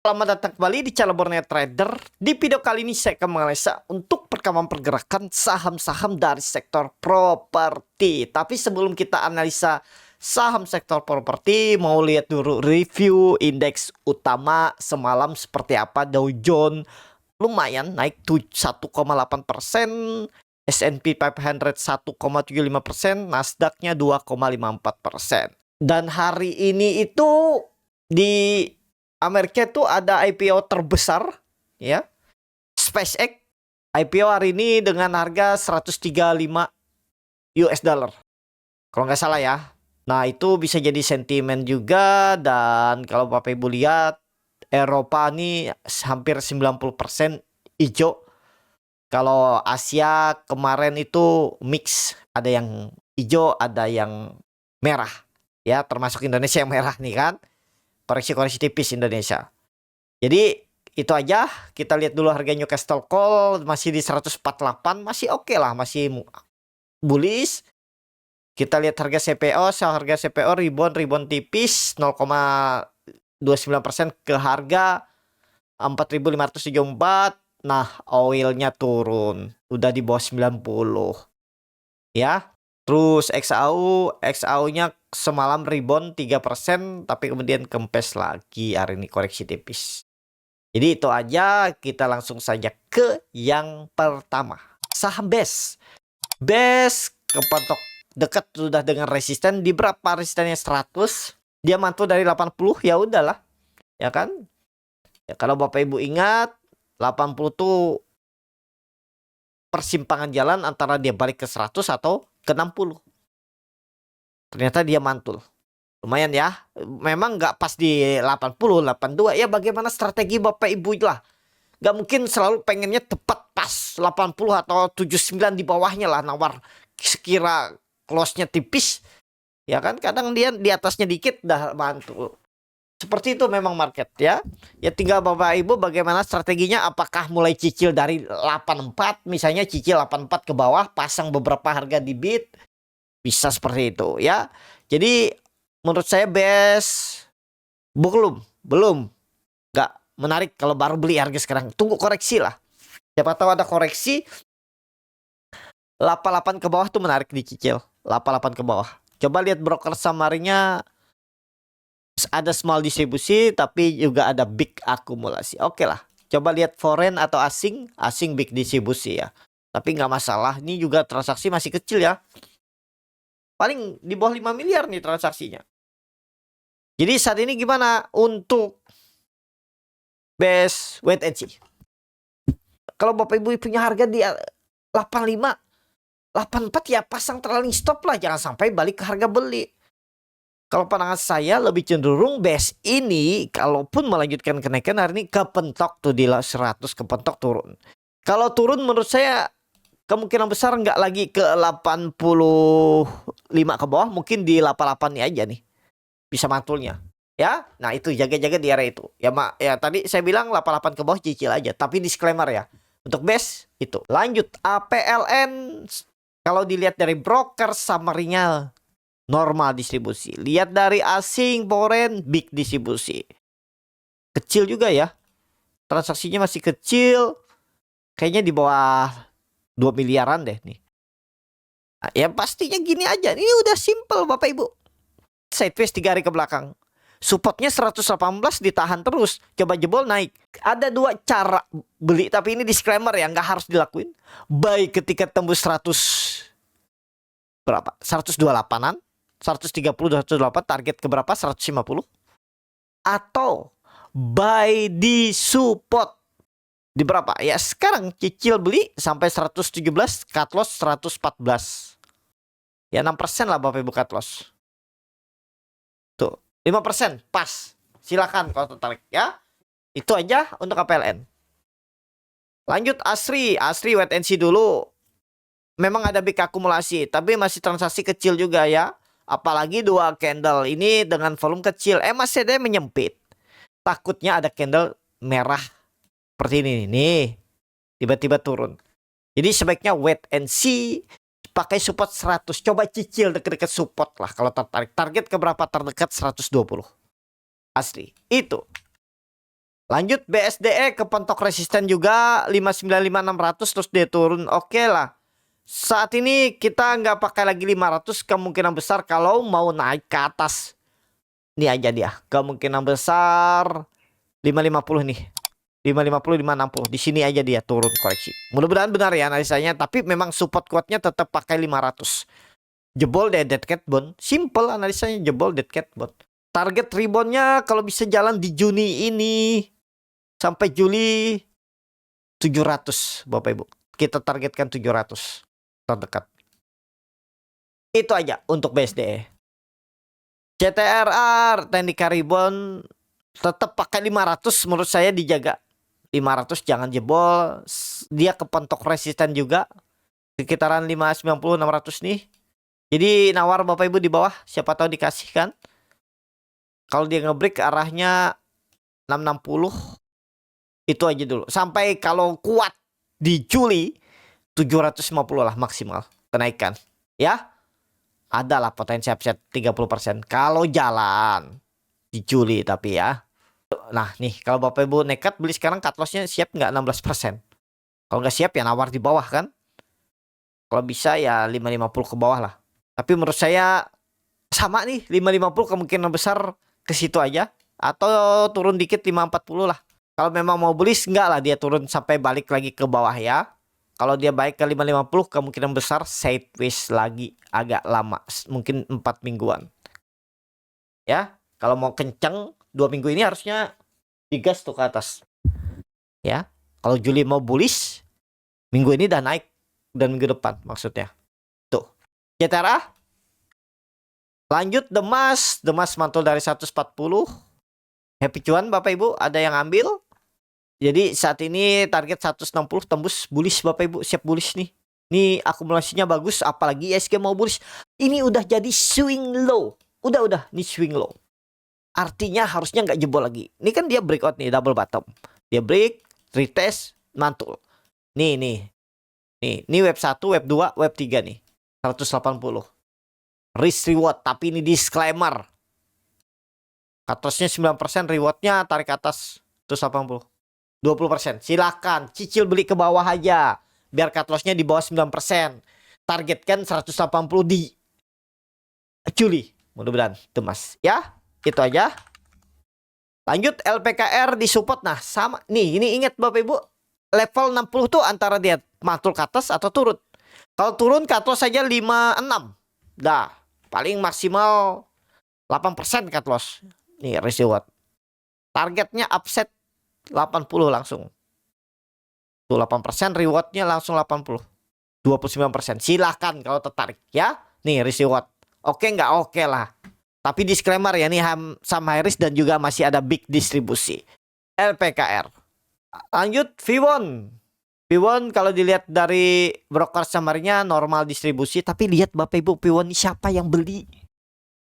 Selamat datang kembali di channel Borneo Trader. Di video kali ini saya akan menganalisa untuk perkembangan pergerakan saham-saham dari sektor properti. Tapi sebelum kita analisa saham sektor properti, mau lihat dulu review indeks utama semalam seperti apa. Dow Jones lumayan naik 1,8%, S&P 500 1,75%, Nasdaq-nya 2,54%. Dan hari ini itu di Amerika itu ada IPO terbesar ya. SpaceX IPO hari ini dengan harga 135 US dollar. Kalau nggak salah ya. Nah, itu bisa jadi sentimen juga, dan kalau Bapak Ibu lihat Eropa ini hampir 90% hijau. Kalau Asia kemarin itu mix, ada yang hijau, ada yang merah. Ya, termasuk Indonesia yang merah nih kan. Koreksi-koreksi tipis Indonesia. Jadi itu aja. Kita lihat dulu harga Newcastle Coal masih di 148, masih oke lah, masih bullish. Kita lihat harga CPO, harga CPO rebound tipis 0,29% ke harga 4.574. Nah, oilnya turun, udah di bawah 90 ya. Terus XAU-nya semalam rebound 3%, tapi kemudian kempes lagi hari ini, koreksi tipis. Jadi itu aja, kita langsung saja ke yang pertama. Saham BES. BES kepentok dekat sudah dengan resisten. Di berapa resistennya? 100. Dia mantul dari 80, ya udahlah. Ya kan? Ya, kalau Bapak Ibu ingat, 80 tuh persimpangan jalan antara dia balik ke 100 atau ke 60. Ternyata dia mantul. Lumayan ya. Memang nggak pas di 80, 82. Ya bagaimana strategi Bapak Ibu lah. Nggak mungkin selalu pengennya tepat pas 80 atau 79 di bawahnya lah nawar. Sekira close-nya tipis. Ya kan, kadang dia di atasnya dikit dah mantul. Seperti itu memang market ya. Ya tinggal Bapak Ibu bagaimana strateginya. Apakah mulai cicil dari 84, misalnya cicil 84 ke bawah, pasang beberapa harga di bid. Bisa seperti itu ya. Jadi menurut saya BES belum nggak menarik kalau baru beli harga sekarang. Tunggu koreksi lah. Siapa tahu ada koreksi 88 ke bawah tuh menarik dicicil. 88 ke bawah. Coba lihat broker summary-nya, ada small distribusi tapi juga ada big akumulasi. Oke lah. Coba lihat foreign atau asing big distribusi ya. Tapi nggak masalah. Ini juga transaksi masih kecil ya. Paling di bawah 5 miliar nih transaksinya. Jadi saat ini gimana untuk BES? Wait and see. Kalau Bapak Ibu punya harga di 85, 84 ya pasang trailing stop lah. Jangan sampai balik ke harga beli. Kalau pandangan saya lebih cenderung BES ini kalaupun melanjutkan kenaikan hari ini kepentok tuh di 100, kepentok turun. Kalau turun menurut saya kemungkinan besar nggak lagi ke 85 ke bawah, mungkin di 88 nih aja nih. Bisa mantulnya. Ya, nah itu jaga-jaga di area itu. Ya, ya tadi saya bilang 88 ke bawah cicil aja, tapi disclaimer ya. Untuk BES itu. Lanjut APLN, kalau dilihat dari broker summary-nya normal distribusi. Lihat dari asing, foreign, big distribusi. Kecil juga ya. Transaksinya masih kecil. Kayaknya di bawah 2 miliaran deh nih. Nah, ya pastinya gini aja. Ini udah simple Bapak Ibu. Sideways 3 hari ke belakang. Supportnya 118 ditahan terus. Coba jebol naik. Ada 2 cara beli. Tapi ini disclaimer ya. Nggak harus dilakuin. Baik ketika tembus 100 berapa? 128an. 130, 128, target ke berapa? 150. Atau buy di support di berapa? Ya sekarang cicil beli sampai 117, cut loss 114. Ya 6% lah Bapak Ibu cut loss. Tuh, 5% pas. Silakan kalau tertarik ya. Itu aja untuk APLN. Lanjut ASRI wait and see dulu. Memang ada big akumulasi, tapi masih transaksi kecil juga ya. Apalagi 2 candle ini dengan volume kecil. MACD menyempit. Takutnya ada candle merah seperti ini nih. Tiba-tiba turun. Jadi sebaiknya wait and see. Pakai support 100. Coba cicil deket-deket support lah kalau tertarik. Target ke berapa terdekat? 120. Asli. Itu. Lanjut BSDE kepentok resisten juga 595.600 terus dia turun. Oke lah. Saat ini kita nggak pakai lagi 500, kemungkinan besar kalau mau naik ke atas. Ini aja dia. Kemungkinan besar 550 nih. 550 560. Di sini aja dia turun koreksi. Mudah-mudahan benar ya analisanya, tapi memang support kuatnya tetap pakai 500. Jebol deh dead cat bond. Simple analisanya, jebol dead cat bond. Target reboundnya kalau bisa jalan di Juni ini sampai Juli 700 Bapak Ibu. Kita targetkan 700 terdekat. Itu aja untuk BSDE. CTRR teknik rebound tetap pakai 500, menurut saya dijaga. 500 jangan jebol. Dia kepentok resisten juga. Sekitaran 590 600 nih. Jadi nawar Bapak Ibu di bawah, siapa tahu dikasihkan. Kalau dia ngebreak arahnya 660. Itu aja dulu. Sampai kalau kuat di Juli 750 lah maksimal kenaikan. Ya. Adalah potensi upside 30% kalau jalan di Juli tapi ya. Nah nih kalau Bapak Ibu nekat beli sekarang, cut lossnya siap nggak 16%? Kalau nggak siap ya nawar di bawah kan. Kalau bisa ya 550 ke bawah lah. Tapi menurut saya sama nih 550 kemungkinan besar ke situ aja. Atau turun dikit 540 lah. Kalau memang mau beli enggak lah dia turun sampai balik lagi ke bawah ya. Kalau dia baik ke 550 kemungkinan besar sideways lagi agak lama. Mungkin 4 mingguan. Ya. Kalau mau kenceng 2 minggu ini harusnya digas tuh ke atas. Ya. Kalau Juli mau bullish, minggu ini udah naik. Dan minggu depan maksudnya. Tuh. CTRA. Lanjut Demas. Demas mantul dari 140. Happy cuan Bapak Ibu. Ada yang ambil. Jadi saat ini target 160 tembus bullish Bapak Ibu. Siap bullish nih. Ini akumulasinya bagus. Apalagi ISG mau bullish. Ini udah jadi swing low. Udah. Ini swing low. Artinya harusnya nggak jebol lagi. Ini kan dia breakout nih. Double bottom. Dia break. Retest. Mantul. Nih. Ini web 1, web 2, web 3 nih. 180. Risk reward. Tapi ini disclaimer. Cut lossnya 9%. Rewardnya tarik atas 180. 20%. Silakan cicil beli ke bawah aja. Biar cut lossnya di bawah 9%. Targetkan 180 di Juli. Mudah-mudahan Demas. Ya, itu aja. Lanjut LPKR di support. Nah, sama. Nih, ini ingat Bapak Ibu. Level 60 tuh antara dia mantul ke atas atau turun. Kalau turun cut loss saja 56. Dah, paling maksimal 8% cut loss. Nih, risk reward. Targetnya upset 80 langsung. Tuh 8% rewardnya langsung 80. 29%. Silahkan kalau tertarik ya. Nih risk reward. Oke nggak? Oke lah. Tapi disclaimer ya, nih saham high risk dan juga masih ada big distribusi. LPKR. Lanjut V1. V1 kalau dilihat dari broker summary-nya normal distribusi. Tapi lihat Bapak Ibu V1 ini siapa yang beli.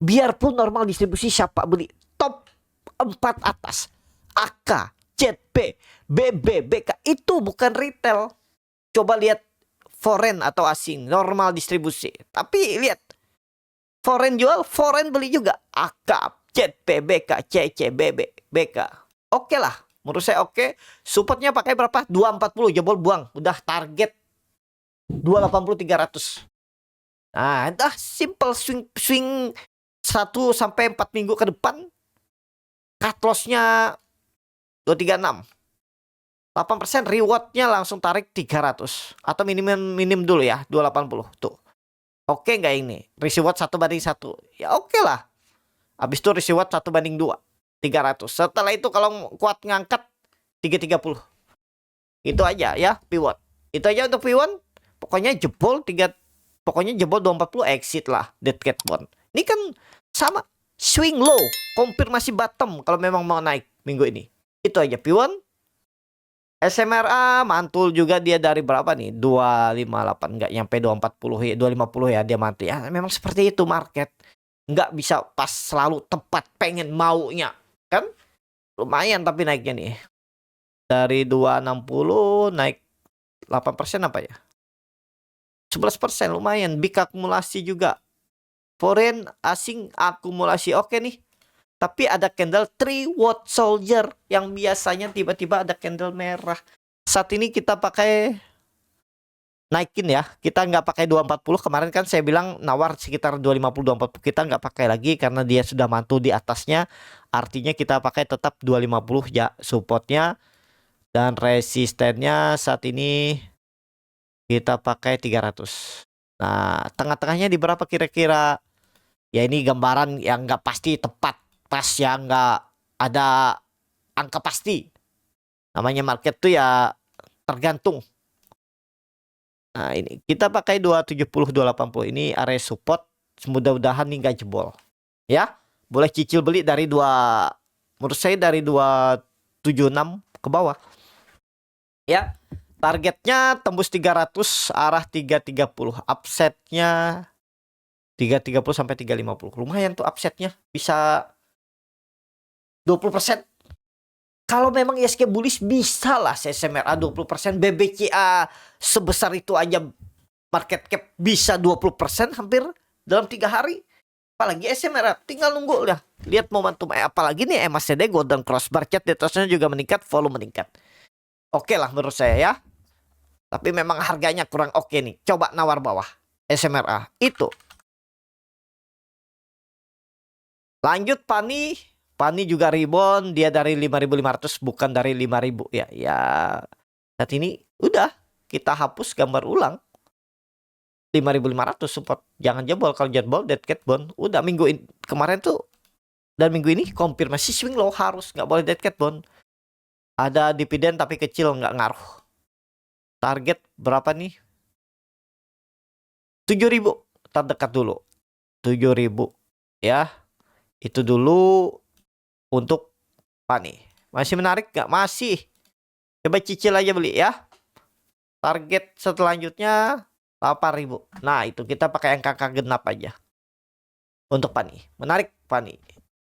Biarpun normal distribusi siapa beli. Top 4 atas. AK, ZP, BB, BK itu bukan retail. Coba lihat foreign atau asing, normal distribusi. Tapi lihat foreign jual, foreign beli juga. AK, ZP, BK, CC, BB, BK. Oke lah, menurut saya oke. Supportnya pakai berapa? 240 jebol buang. Udah target 280 300. Nah, dah simple swing 1 sampai 4 minggu ke depan. Cut loss-nya 236. 8% rewardnya langsung tarik 300. Atau minim dulu ya 280. Tuh. Oke nggak ini? Reward 1:1. Ya oke lah. Habis itu reward 1:2. 300. Setelah itu kalau kuat ngangkat 330. Itu aja ya pivot. Itu aja untuk pivot. Pokoknya jebol 240 exit lah dead cat bond. Ini kan sama swing low, konfirmasi bottom kalau memang mau naik minggu ini. Itu aja pivot. SMRA mantul juga dia dari berapa nih? 258, nggak nyampe 240 ya, 250 ya dia mantul. Ya memang seperti itu market. Nggak bisa pas selalu tepat pengen maunya. Kan? Lumayan tapi naiknya nih. Dari 260 naik 8% apa ya? 11% lumayan. Big akumulasi juga. Foreign asing akumulasi oke nih. Tapi ada candle 3 watt soldier yang biasanya tiba-tiba ada candle merah. Saat ini kita pakai naikin ya. Kita nggak pakai 240. Kemarin kan saya bilang nawar sekitar 250 240. Kita nggak pakai lagi karena dia sudah mantul di atasnya. Artinya kita pakai tetap 250 ya supportnya, dan resistennya saat ini kita pakai 300. Nah, tengah-tengahnya di berapa kira-kira? Ya ini gambaran yang nggak pasti tepat. Pas ya, nggak ada angka pasti. Namanya market tuh ya tergantung. Nah ini kita pakai 270 280. Ini area support. Mudah-mudahan nih nggak jebol. Ya boleh cicil beli dari menurut saya dari 276 ke bawah. Ya targetnya tembus 300 arah 330. Upsetnya 330 sampai 350. Lumayan tuh upsetnya, bisa 20%. Kalau memang ISG bullish bisa lah CSMRA 20%, BBCA sebesar itu aja market cap bisa 20% hampir dalam 3 hari. Apalagi SMRA, tinggal nunggu lah. Lihat momentum, apalagi nih MACD golden crossbar chart di atasnya juga meningkat, volume meningkat. Oke lah menurut saya ya. Tapi memang harganya kurang oke nih. Coba nawar bawah SMRA itu. Lanjut Pani. Pani juga rebound, dia dari 5.500 bukan dari 5.000 ya. Ya. Saat ini udah kita hapus gambar ulang. 5.500 support. Jangan jebol, kalau jebol dead cat bond. Udah minggu kemarin tuh dan minggu ini konfirmasi swing low, harus nggak boleh dead cat bond. Ada dividen tapi kecil, nggak ngaruh. Target berapa nih? 7.000. Terdekat dulu. 7.000 ya. Itu dulu untuk Pani. Masih menarik nggak? Masih. Coba cicil aja beli ya. Target selanjutnya 8.000. Nah itu kita pakai angka genap aja. Untuk Pani. Menarik Pani.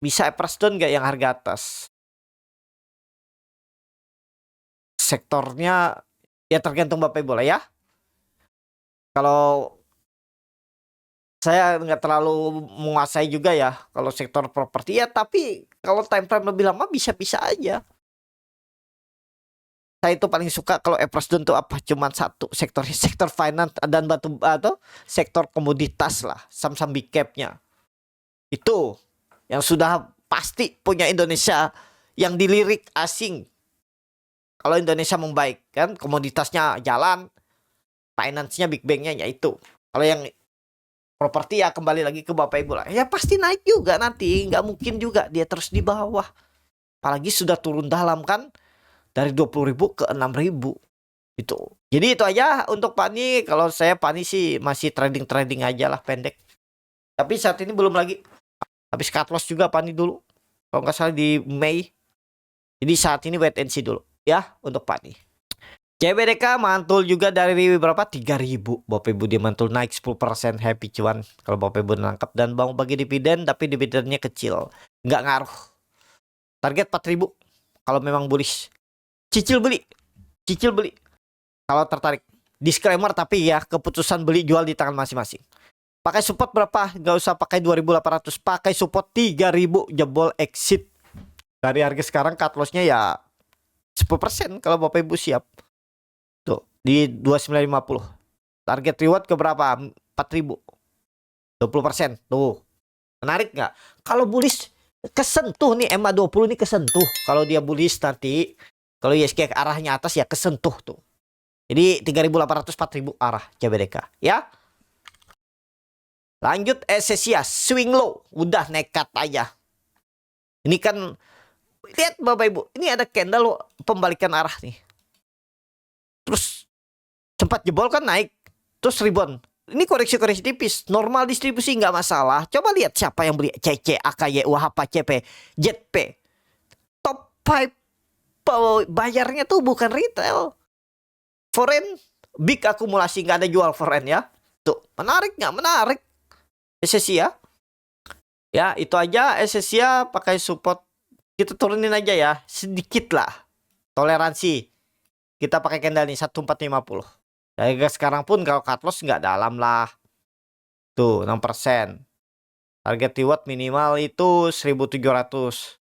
Bisa average down nggak yang harga atas? Sektornya ya tergantung Bapak Ibu lah ya. Kalau saya nggak terlalu menguasai juga ya kalau sektor properti ya, tapi kalau time frame lebih lama bisa-bisa aja. Saya itu paling suka kalau average down tuh apa? Cuman satu sektor finance dan batu atau sektor komoditas lah, saham-saham big cap-nya. Itu yang sudah pasti punya Indonesia, yang dilirik asing. Kalau Indonesia membaik kan komoditasnya jalan, finance-nya big bang-nya ya itu. Kalau yang properti ya kembali lagi ke Bapak Ibu lah. Ya pasti naik juga nanti. Nggak mungkin juga dia terus di bawah. Apalagi sudah turun dalam kan. Dari 20.000 ke 6.000. Itu. Jadi itu aja untuk Pani. Kalau saya Pani sih masih trading aja lah pendek. Tapi saat ini belum lagi. Habis cut loss juga Pani dulu. Kalau nggak salah di Mei. Jadi saat ini wait and see dulu. Ya untuk Pani. CBDK mantul juga dari berapa? 3.000. Bapak Ibu dia mantul naik 10%, happy cuan kalau Bapak Ibu nangkap, dan mau bagi dividen tapi dividennya kecil. Nggak ngaruh. Target 4.000 kalau memang bullish. Cicil beli. Cicil beli. Kalau tertarik. Disclaimer tapi ya keputusan beli jual di tangan masing-masing. Pakai support berapa? Nggak usah pakai 2.800. Pakai support 3.000 jebol exit. Dari harga sekarang cut loss-nya ya 10% kalau Bapak Ibu siap. Tuh, di 2950. Target reward ke berapa? 4.000. 20%. Tuh. Menarik nggak? Kalau bullish kesentuh nih, MA20 nih kesentuh. Kalau dia bullish nanti, kalau ISG arahnya atas ya kesentuh tuh. Jadi 3.800 4.000 arah CBDK ya. Lanjut Esesia swing low, udah nekat aja. Ini kan lihat Bapak Ibu, ini ada candle pembalikan arah nih. Terus sempat jebol kan naik, terus rebound. Ini koreksi-koreksi tipis, normal distribusi nggak masalah. Coba lihat siapa yang beli CC, AKY, UHP, CP, JP. Top 5 bayarnya tuh bukan retail. Foreign, big akumulasi, nggak ada jual foreign ya. Tuh, menarik nggak? Menarik. Esesia. Ya, itu aja Esesia pakai support. Kita turunin aja ya, sedikit lah. Toleransi. Kita pakai candle nih 1450. Harga sekarang pun kalau cut loss nggak dalam lah. Tuh 6%. Target reward minimal itu 1.714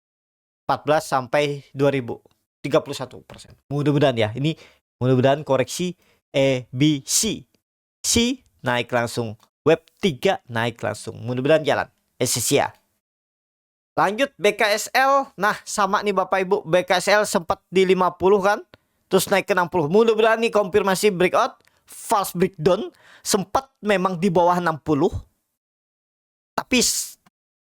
sampai 2.000. 31%. Mudah-mudahan ya. Ini mudah-mudahan koreksi ABC. C naik langsung. Web 3 naik langsung. Mudah-mudahan jalan. SSIA. Lanjut BKSL. Nah, sama nih Bapak Ibu. BKSL sempat di 50 kan. Terus naik ke 60. Mudah-mudahan nih konfirmasi breakout. False breakdown. Sempat memang di bawah 60. Tapi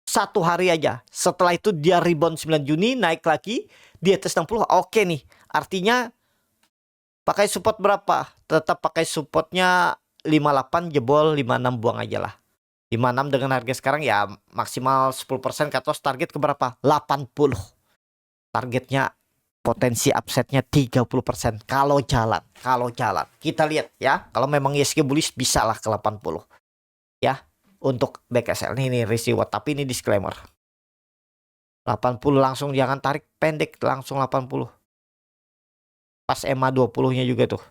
satu hari aja. Setelah itu dia rebound 9 Juni. Naik lagi. Di atas 60. Oke nih. Artinya pakai support berapa? Tetap pakai supportnya 58 jebol 56 buang aja lah. 56 dengan harga sekarang ya maksimal 10% cut loss. Target ke berapa? 80. Targetnya potensi upsetnya 30% kalau jalan. Kita lihat ya. Kalau memang ISG bullish bisa lah ke 80. Ya. Untuk BKSL ini risk reward. Tapi ini disclaimer. 80 langsung jangan tarik pendek. Langsung 80. Pas EMA 20 nya juga tuh.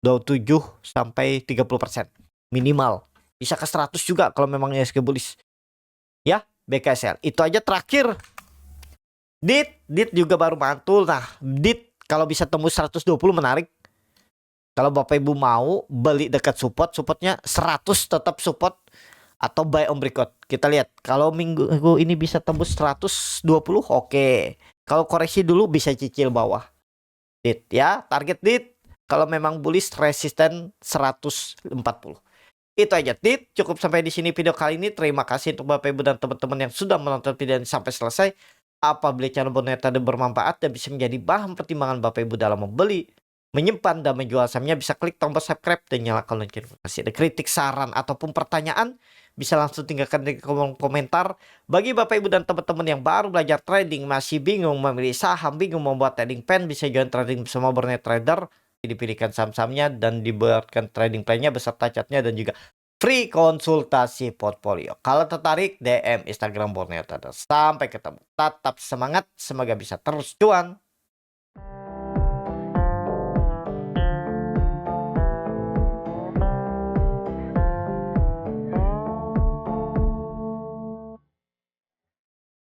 27 sampai 30%. Minimal. Bisa ke 100 juga kalau memang ISG bullish. Ya, BKSL. Itu aja terakhir. DIT juga baru mantul. Nah, DIT kalau bisa tembus 120 menarik. Kalau Bapak Ibu mau beli dekat support, supportnya 100 tetap support atau buy on breakout. Kita lihat kalau minggu ini bisa tembus 120, oke. Kalau koreksi dulu bisa cicil bawah. DIT ya, target DIT kalau memang bullish resisten 140. Itu aja tip. Cukup sampai di sini video kali ini. Terima kasih untuk Bapak Ibu dan teman-teman yang sudah menonton video ini sampai selesai. Apabila channel Borneo Trader bermanfaat dan bisa menjadi bahan pertimbangan Bapak Ibu dalam membeli, menyimpan dan menjual sahamnya, bisa klik tombol subscribe dan nyalakan lonceng notifikasi. Ada kritik, saran ataupun pertanyaan bisa langsung tinggalkan di kolom komentar. Bagi Bapak Ibu dan teman-teman yang baru belajar trading, masih bingung memilih saham, bingung membuat trading plan, bisa join trading bersama Borneo Trader. Dipilihkan saham-sahamnya dan dibuatkan trading plan-nya beserta chartnya dan juga free konsultasi portfolio. Kalau tertarik, DM Instagram Borneo Trader. Sampai ketemu. Tetap semangat, semoga bisa terus cuan.